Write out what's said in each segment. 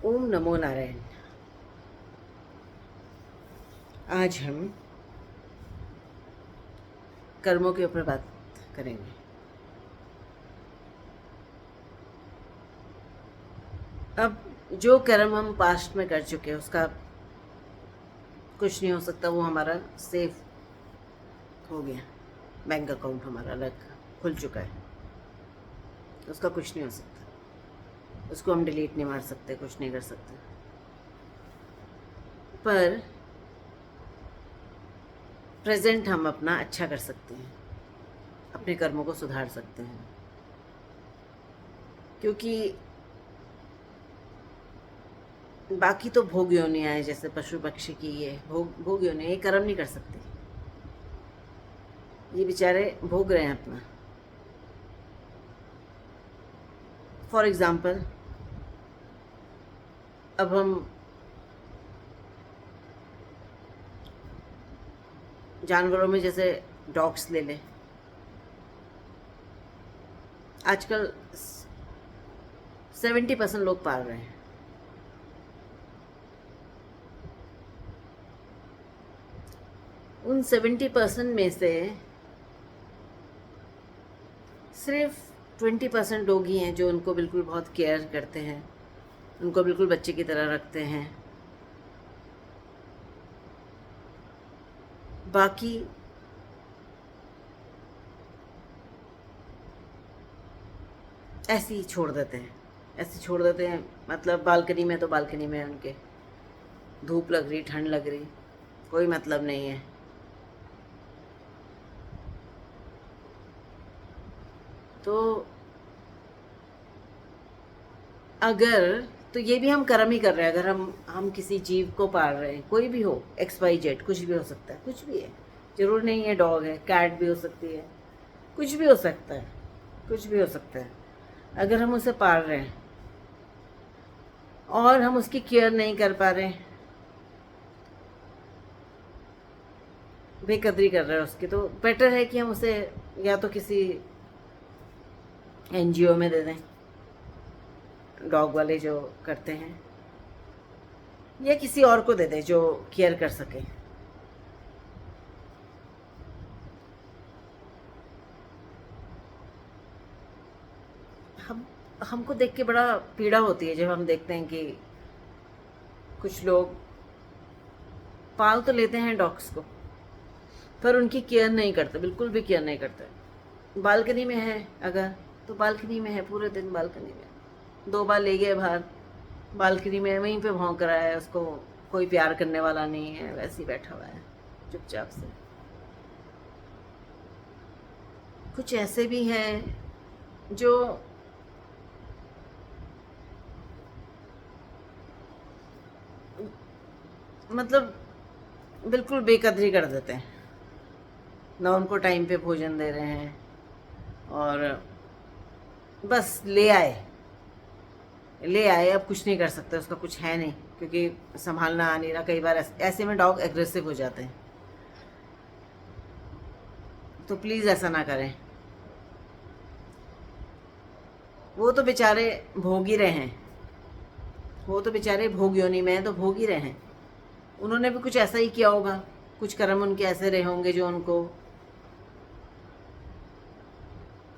ओम नमो नारायण। आज हम कर्मों के ऊपर बात करेंगे। अब जो कर्म हम पास्ट में कर चुके हैं उसका कुछ नहीं हो सकता, वो हमारा सेफ हो गया। बैंक अकाउंट हमारा अलग खुल चुका है, उसका कुछ नहीं हो सकता, उसको हम डिलीट नहीं मार सकते, कुछ नहीं कर सकते। पर प्रेजेंट हम अपना अच्छा कर सकते हैं, अपने कर्मों को सुधार सकते हैं, क्योंकि बाकी तो भोग योनियाँ है, जैसे पशु पक्षी की ये भोग योनियाँ, ये कर्म नहीं कर सकती। ये बेचारे भोग रहे हैं अपना। फॉर एग्ज़ाम्पल, अब हम जानवरों में जैसे डॉग्स ले लें। आजकल 70% लोग पाल रहे हैं। उन 70% में से सिर्फ 20% लोग ही हैं जो उनको बिल्कुल बहुत केयर करते हैं, उनको बिल्कुल बच्चे की तरह रखते हैं। बाकी ऐसे ही छोड़ देते हैं, ऐसे छोड़ देते हैं। मतलब बालकनी में तो बालकनी में उनके धूप लग रही, ठंड लग रही, कोई मतलब नहीं है। तो अगर तो ये भी हम कर्म ही कर रहे हैं। अगर हम किसी जीव को पाल रहे हैं, कोई भी हो, XYZ, कुछ भी हो सकता है, कुछ भी है, जरूर नहीं है डॉग है, कैट भी हो सकती है, कुछ भी हो सकता है, कुछ भी हो सकता है। अगर हम उसे पाल रहे हैं और हम उसकी केयर नहीं कर पा रहे हैं, बेकदरी कर रहे हैं उसकी, तो बेटर है कि हम उसे या तो किसी NGO में दे दें, डॉग वाले जो करते हैं, या किसी और को दे दें जो केयर कर सके। हमको देख के बड़ा पीड़ा होती है जब हम देखते हैं कि कुछ लोग पाल तो लेते हैं डॉग्स को, पर उनकी केयर नहीं करते, बिल्कुल भी केयर नहीं करते। बालकनी में है अगर, तो बालकनी में है, पूरे दिन बालकनी में, 2 बार ले गए बाहर, बालकनी में वहीं पे भौंक रहा है, उसको कोई प्यार करने वाला नहीं है, वैसे ही बैठा हुआ है चुपचाप से। कुछ ऐसे भी हैं जो मतलब बिल्कुल बेकदरी कर देते हैं, ना उनको टाइम पे भोजन दे रहे हैं, और बस ले आए, अब कुछ नहीं कर सकते, उसका कुछ है नहीं, क्योंकि संभालना आ नहीं रहा। कई बार ऐसे में डॉग एग्रेसिव हो जाते हैं, तो प्लीज़ ऐसा ना करें। वो तो बेचारे भोग ही रहे हैं, वो तो बेचारे भोग योनि में हैं, तो भोग ही रहे हैं। उन्होंने भी कुछ ऐसा ही किया होगा, कुछ कर्म उनके ऐसे रहे होंगे जो उनको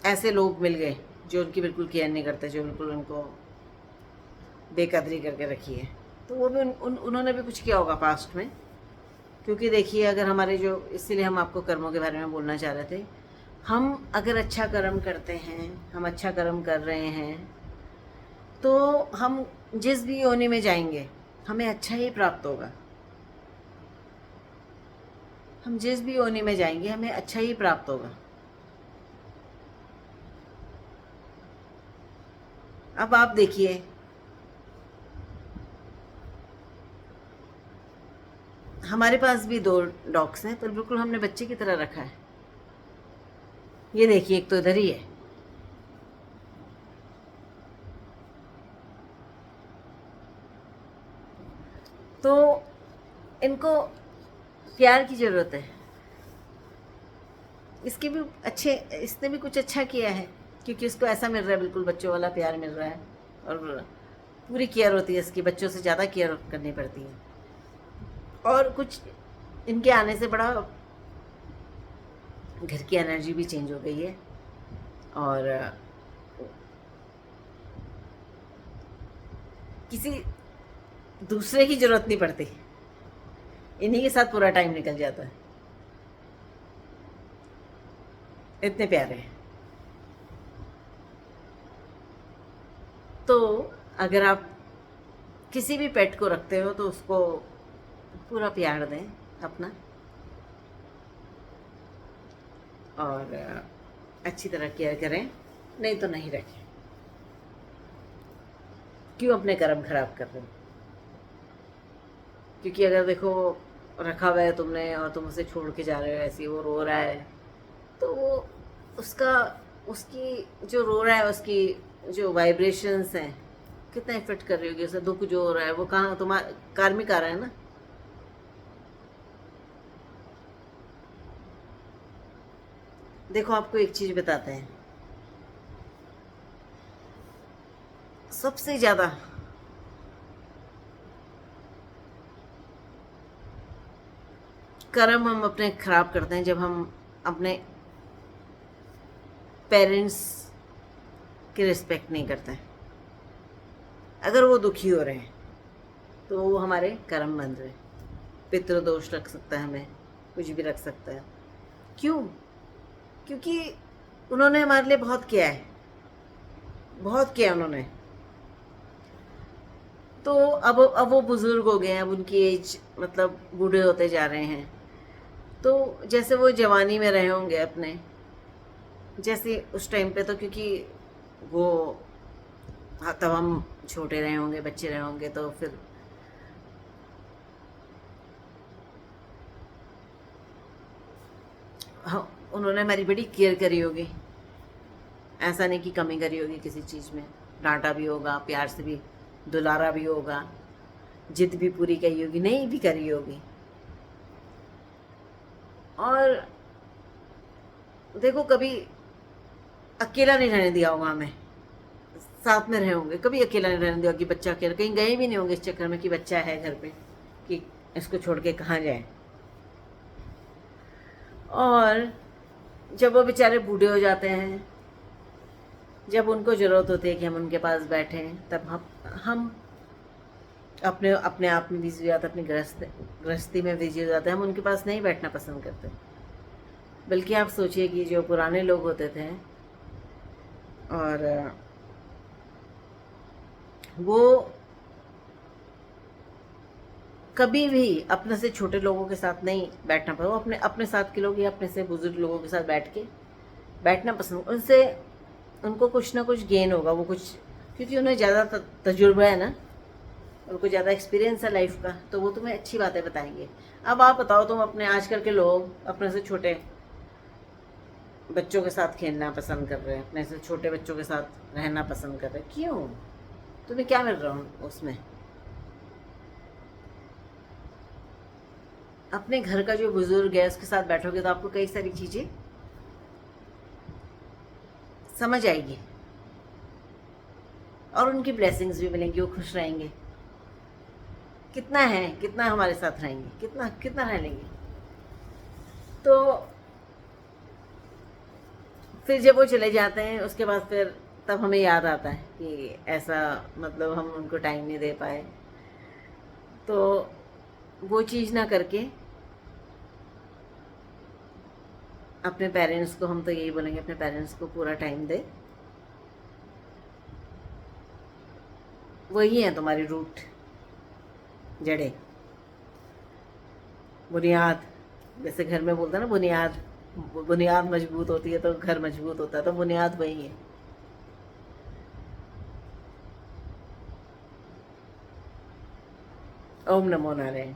ऐसे लोग मिल गए जो उनकी बिल्कुल केयर नहीं करते, जो बिल्कुल उनको बेकदरी करके रखी है। तो वो भी उन्होंने भी कुछ किया होगा पास्ट में। क्योंकि देखिए, अगर हमारे जो, इसीलिए हम आपको कर्मों के बारे में बोलना चाह रहे थे, हम अगर अच्छा कर्म करते हैं, हम अच्छा कर्म कर रहे हैं, तो हम जिस भी योनि में जाएंगे हमें अच्छा ही प्राप्त होगा। हम जिस भी योनि में जाएंगे हमें अच्छा ही प्राप्त होगा। अब आप देखिए, हमारे पास भी 2 डॉग्स हैं, पर बिल्कुल हमने बच्चे की तरह रखा है। ये देखिए, एक तो इधर ही है, तो इनको प्यार की ज़रूरत है। इसके भी अच्छे, इसने भी कुछ अच्छा किया है, क्योंकि इसको ऐसा मिल रहा है, बिल्कुल बच्चों वाला प्यार मिल रहा है। और पूरी केयर होती है इसकी, बच्चों से ज़्यादा केयर करनी पड़ती है। और कुछ इनके आने से बड़ा घर की एनर्जी भी चेंज हो गई है, और किसी दूसरे की ज़रूरत नहीं पड़ती, इन्हीं के साथ पूरा टाइम निकल जाता है। इतने प्यारे हैं। तो अगर आप किसी भी पेट को रखते हो तो उसको पूरा प्यार दें अपना, और अच्छी तरह केयर करें, नहीं तो नहीं रखें। क्यों अपने कर्म खराब कर रहे हो? क्योंकि अगर देखो रखा हुआ है तुमने और तुम उसे छोड़ के जा रहे हो ऐसे, वो रो रहा है, तो वो उसका उसकी जो रो रहा है उसकी जो वाइब्रेशंस हैं कितना इफेक्ट कर रही होगी उसे, दुख जो हो रहा है वो कहाँ तुम्हारा कार्मिक आ रहा है ना। देखो आपको एक चीज बताते हैं, सबसे ज्यादा कर्म हम अपने खराब करते हैं जब हम अपने पेरेंट्स की रिस्पेक्ट नहीं करते हैं। अगर वो दुखी हो रहे हैं तो वो हमारे कर्म बन रहे हैं। पितृदोष रख सकता है, हमें कुछ भी रख सकता है। क्यों? क्योंकि उन्होंने हमारे लिए बहुत किया है, बहुत किया उन्होंने। तो अब वो बुजुर्ग हो गए हैं, अब उनकी एज मतलब बूढ़े होते जा रहे हैं। तो जैसे वो जवानी में रहे होंगे अपने, जैसे उस टाइम पे, तो क्योंकि वो हाँ, तब हम छोटे रहे होंगे, बच्चे रहे होंगे, तो फिर हाँ, उन्होंने हमारी बड़ी केयर करी होगी। ऐसा नहीं कि कमी करी होगी किसी चीज़ में, डांटा भी होगा, प्यार से भी दुलारा भी होगा, जिद भी पूरी करी होगी, नहीं भी करी होगी। और देखो कभी अकेला नहीं रहने दिया होगा हमें, साथ में रहे होंगे, कभी अकेला नहीं रहने दिया कि बच्चा अकेला, कहीं गए भी नहीं होंगे इस चक्कर में कि बच्चा है घर पे कि इसको छोड़ के कहाँ जाए। और जब वो बेचारे बूढ़े हो जाते हैं, जब उनको ज़रूरत होती है कि हम उनके पास बैठें, तब हम अपने अपने आप में बिजी हो जाते, अपनी गृहस्थी में बिजी हो जाते हैं, हम उनके पास नहीं बैठना पसंद करते। बल्कि आप सोचिए कि जो पुराने लोग होते थे और वो कभी भी अपने से छोटे लोगों के साथ नहीं बैठना पसंद, वो अपने अपने साथ के लोग या अपने से बुजुर्ग लोगों के साथ बैठना पसंद। उनसे उनको कुछ ना कुछ गेन होगा, वो कुछ, क्योंकि उन्हें ज़्यादा तजुर्बा है ना, उनको ज़्यादा एक्सपीरियंस है लाइफ का, तो वो तुम्हें अच्छी बातें बताएंगे। अब आप बताओ, तुम अपने आजकल के लोग अपने से छोटे बच्चों के साथ खेलना पसंद कर रहे हैं, अपने से छोटे बच्चों के साथ रहना पसंद कर रहे हैं, क्यों? तुम्हें क्या मिल रहा हूँ उसमें? अपने घर का जो बुजुर्ग है उसके साथ बैठोगे तो आपको कई सारी चीज़ें समझ आएगी, और उनकी ब्लेसिंग्स भी मिलेंगी, वो खुश रहेंगे। कितना है, कितना हमारे साथ रहेंगे, कितना कितना रह लेंगे। तो फिर जब वो चले जाते हैं उसके बाद फिर तब हमें याद आता है कि ऐसा, मतलब हम उनको टाइम नहीं दे पाए। तो वो चीज़ ना करके अपने पेरेंट्स को, हम तो यही बोलेंगे, अपने पेरेंट्स को पूरा टाइम दे। वही है तुम्हारी रूट, जड़ें, बुनियाद। जैसे घर में बोलते हैं ना, बुनियाद बुनियाद मजबूत होती है तो घर मजबूत होता है, तो बुनियाद वही है। ओम नमो नारायण।